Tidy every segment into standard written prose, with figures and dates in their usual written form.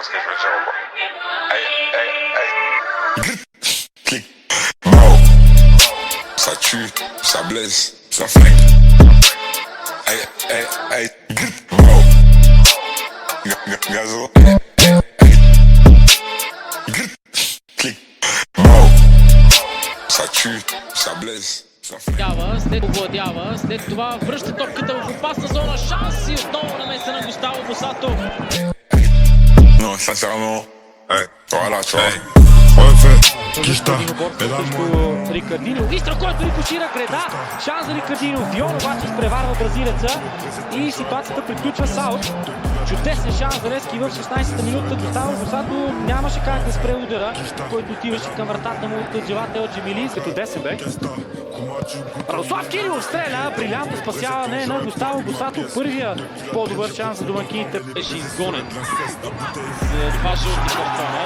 ce que je veux dire ou pas? Clic. Mao. Ça tue, ça blesse, ça flingue. Mao. Gazo. Clic. Mao. Ça tue, ça blesse. Овладява, след това връща топката в опасна зона, шанс и отново намеса на Густаво Босато. Non, sincèrement, voilà, tu vois. Рикардино, Истра, който рикошира греда, шанс за Рикардино, Вион обаче изпреварва бразилеца и ситуацията приключва с аут. Чудесен шанс за Левски в 16-та минута. Густаво Босато нямаше как да спре удара, който отиваше към вратата му от Джевател Джемили, като десен бек. Радослав Кирилов стреля, брилянтно спасяване на Густаво Босато. Първия по-добър шанс за домакините беше изгонен. Два жълти картона.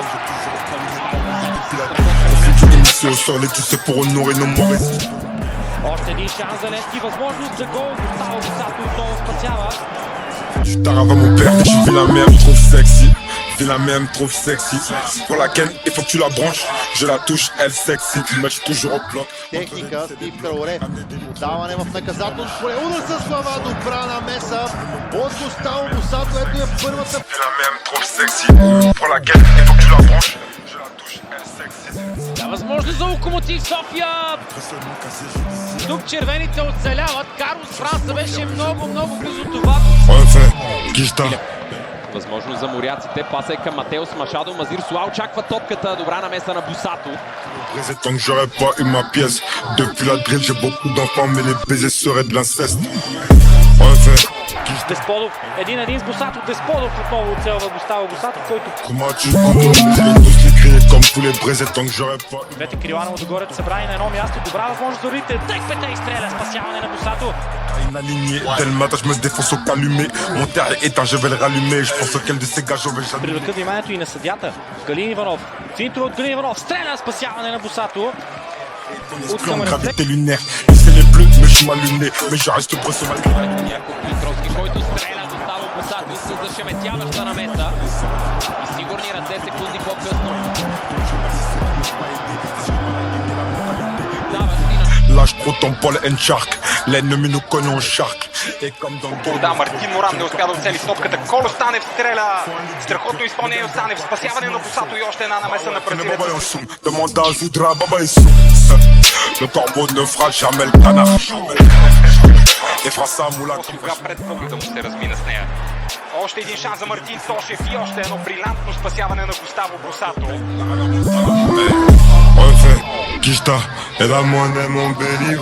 Още един шанс за Левски, възможност за гол. Густаво Босато отново спасява. Tu t'arrives à mon père, je vis la même, trop sexy. Vis la même, trop sexy. Pour laquelle il faut que tu la branches. Je la touche, elle sexy. Tu match toujours au bloc. Техника, Стив Траоре. Отдаване в наказателно поле. Удар с глава, добра намеса от Густаво Босато. Ето е първата. Vis la même, trop sexy. Pour laquelle il faut que tu la branches. Je la touche, elle sexy. Да, възможно за Локомотив София. Тук червените оцеляват. Карлос Франца беше много близо това. Възможност за моряците. Паса е към Матеос Машадо. Мазир Суа очаква топката. Добра намеса на Босато. Tant que j'aurais pas eu ma pièce. Depuis la drill, j'ai beaucoup d'enfants, mais les baisers seraient de l'inceste. Десподов, един с Босато. Десподов отново оцелва Густаво Босато, който... Двете крила на отгоре събрани на едно място. Добра възможност за Рите. Текпете изстреля. Спасяване на Босато. Привлекат вниманието и на съдята. Галин Иванов. Финтове от Галин Иванов. Стреля. Спасяване на Босато. От към рефлекс. Петровски, който стреля Густаво Босато с зашеметяваща намеса и сигурни ръце секунди по-късно. Lâche trop ton Paul and Shark. L'ennemi nous connaît en Shark. Да, Мартин Моран не успя да оцели стопката. Коло Станев стреля. Страхотно изпълнение от Станев. Спасяване на Босато и още една намеса на бразилеца. Demande à Zoudra, Baba est sous. Le corbeau ne fera jamais le canard. Et fera ça moula. Кога пред погледа му се размина с нея. Още един шанс за Мартин Тошев и още едно брилянтно спасяване на Густаво Босато. Kishta, et la moine est mon béni, oh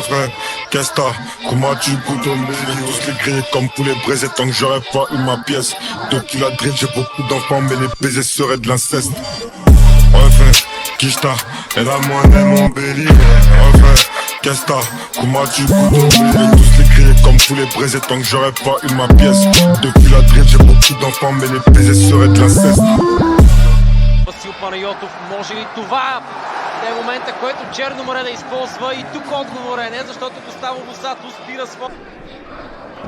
frère, qu'est-ce que t'as, comment tu goûtes ton béni, tous les grillés comme poulet braisés, tant que j'aurais pas eu ma pièce, depuis la drill j'ai beaucoup d'enfants, mais les baisers seraient de l'inceste, oh frère, Kishta, et la moine est mon béni, oh frère, qu'est-ce que t'as, comment tu goûtes ton béni, tous les grillés comme poulet braisés, tant que j'aurais pas eu ma pièce, depuis la drill j'ai beaucoup d'enfants, mais les baisers seraient de l'inceste. Васил Панайотов, може ли това е момента, който Черно море да използва и тук отговор е не, защото Густаво Босато спира своя.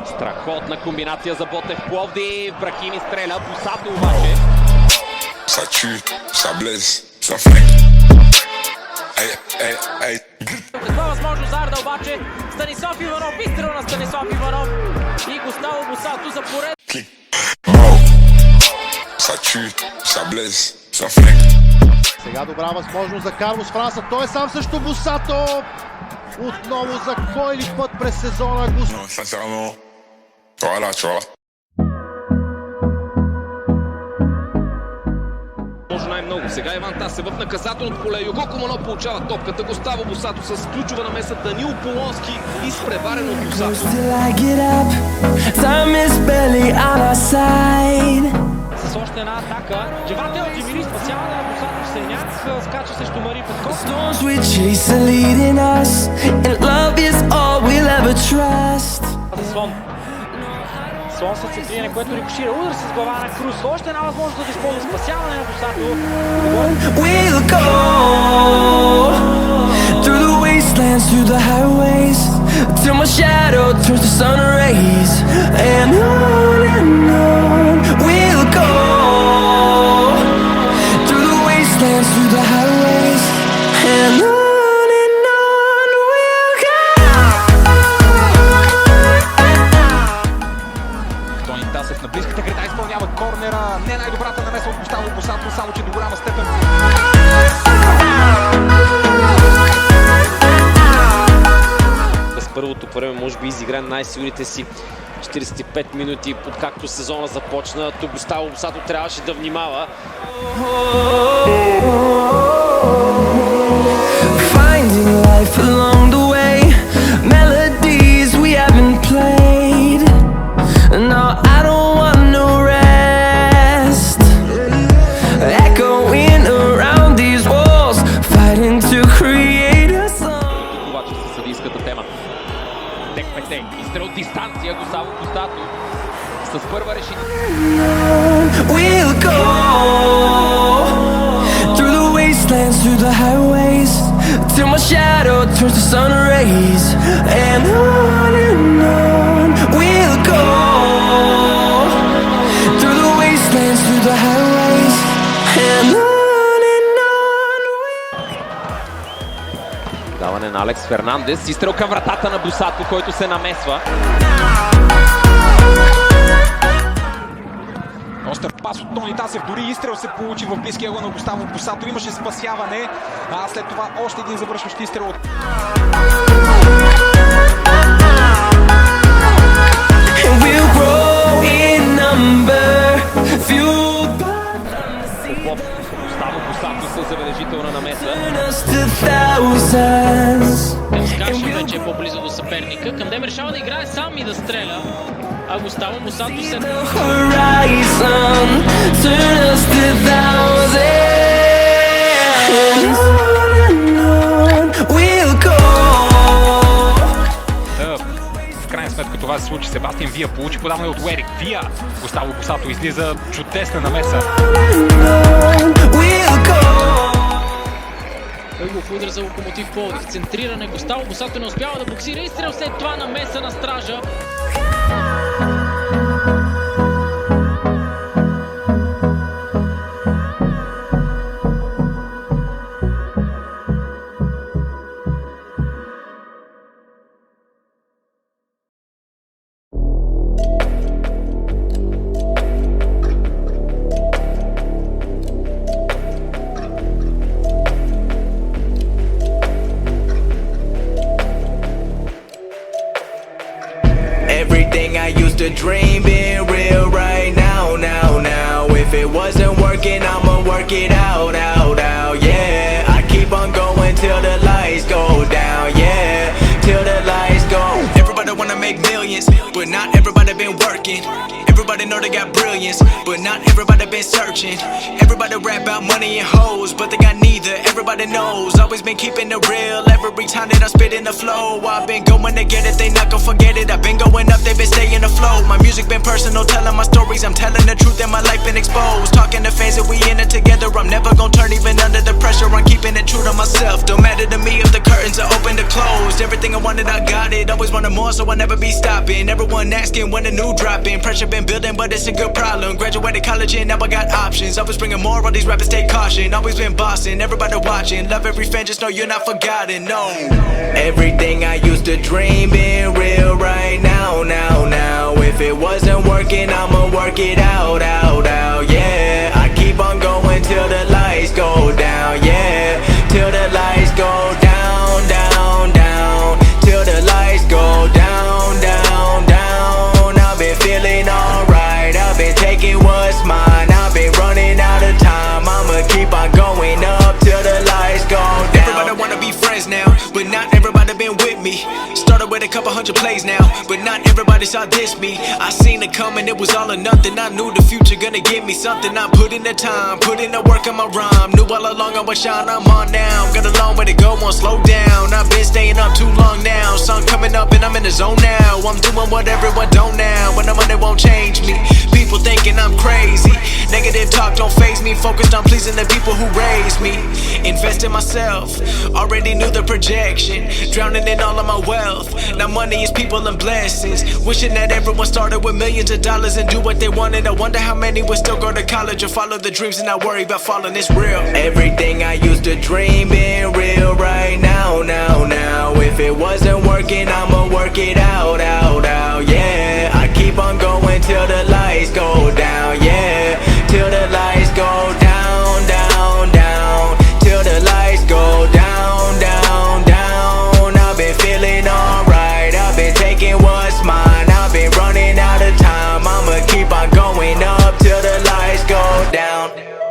Страхотна комбинация за Ботев Пловдив, Брахими стреля, Босато обаче. Ça tue, ça blesse, ça flingue. Каква възможност за Арда обаче? Станислав Иванов, изстрел на Станислав Иванов и Густаво Босато за поред. Clic. Mao. Ça tue, ça blesse, ça flingue. Сега добра възможност за Карлос Франца. Той е сам срещу Босато. Отново за кой ли път през сезона Густаво. Non, sincèrement, voilà, tu vois. Може най-много. Сега Иван Тасе в наказателното поле. Юго Команов получава топката. Густаво Босато с ключова намеса. Данил Полонски изпреварен от Босато. С още една атака. Джевател Джемили спасяване на Босато. Сеняк скача срещу Мари Петков. Слон с центриене, което рикошира. Удар с глава на Круз. Още една възможност да използва спасяване на Босато. We'll go through the wastelands, through the highways, till my shadow turns to sun rays, and on we'll go. е най-добрата намеса от Густаво Босато, само че до голяма степен. През първото време може би изигра най-силните си 45 минути, откакто сезона започна. Тук Густаво Босато трябваше да внимава. Finding life along the way, melodies we haven't played. No, I don't want no rest. Echoing around these walls, fighting to create a song. Тук обаче със съдийската тема. Тек пете, изстрел от дистанция Густаво Босато с първа решение. We'll go through the wastelands, through the highways, till my shadow turns to sun rays. And on we'll go through the wastelands, through the highways, and on. Даване на Алекс Фернандес, изстрел към вратата на Босато, който се намесва. Остър пас от Тони Тасев, дори изстрел се получи в близкия ъгъл на Густаво Босато. Имаше спасяване, а след това още един завършващ изстрел от... Густаво Босато със забележителна намеса. Скачи вече е по-близо до съперника. Камдем решава да играе сам и да стреля. А Густаво Босато се... В крайна сметка това се случи. Себастиан Вия получи подаване от Уерик Вия. Густаво Босато излиза чудесна намеса. Ъглов удар за Локомотив Пловдив. Центриране. Густаво Босато не успява да боксира. Изстрел след това намеса на стража. Everything I used to dream being real right now. If it wasn't working, I'ma work it out, yeah. I keep on going till the lights go down, yeah. Till the lights go. Everybody wanna make millions, but not everybody been working. Everybody know they got brilliance, but not everybody been searching. Everybody rap about money and hoes, but they got neither. Everybody knows, always been keeping it real. Every time that I spit in the flow, I've been going to get it, they not gon' forget it. I've been going up, they been staying afloat. My music been personal, telling my stories. I'm telling the truth and my life been exposed. Talking to fans that we in it together. I'm never gon' turn even under the pressure. I'm keeping it true to myself. Don't matter to me if the curtains are open or closed. Everything I wanted, I got it. Always wanted more, so I'll never be stopping. Everyone asking when the new dropping. Pressure been building, but it's a good problem. Graduated college and now I got options. Always bringing more, all these rappers take caution. Always been bossing, everybody watching. Love every fan, just know you're not forgotten, no. Everything I used to dream being real right now. If it wasn't working, I'ma work it out, yeah. I keep on going till the lights go down, yeah. Till the lights go down, till the lights go down. I've been feeling alright, I've been taking what's mine. I've been running out of time, I'ma keep on going up till the lights go down. Everybody wanna be friends now, but not everybody been with me. Started with a couple hundred plays now, but not everybody saw this me. I seen it coming, it was all or nothing. I knew the future gonna give me something. I put in the time, put in the work on my rhyme. Knew all along I was shine, I'm on now. Got a long way to go, won't slow down. I've been staying up too long now. Sun coming up and I'm in the zone now. I'm doing what everyone don't now. When the money won't change me. People thinking I'm crazy. Negative talk don't faze me. Focused on pleasing the people who raised me. Invest in myself, already knew the projection. Drowning in all of my wealth. Now money is people and blessings. Wishing that everyone started with millions of dollars and do what they wanted. I wonder how many would still go to college or follow the dreams and not worry about falling. It's real. Everything I used to dream being real right now. If it wasn't working, I'ma work it out, yeah. I keep on going till the lights go down, yeah. Till the down.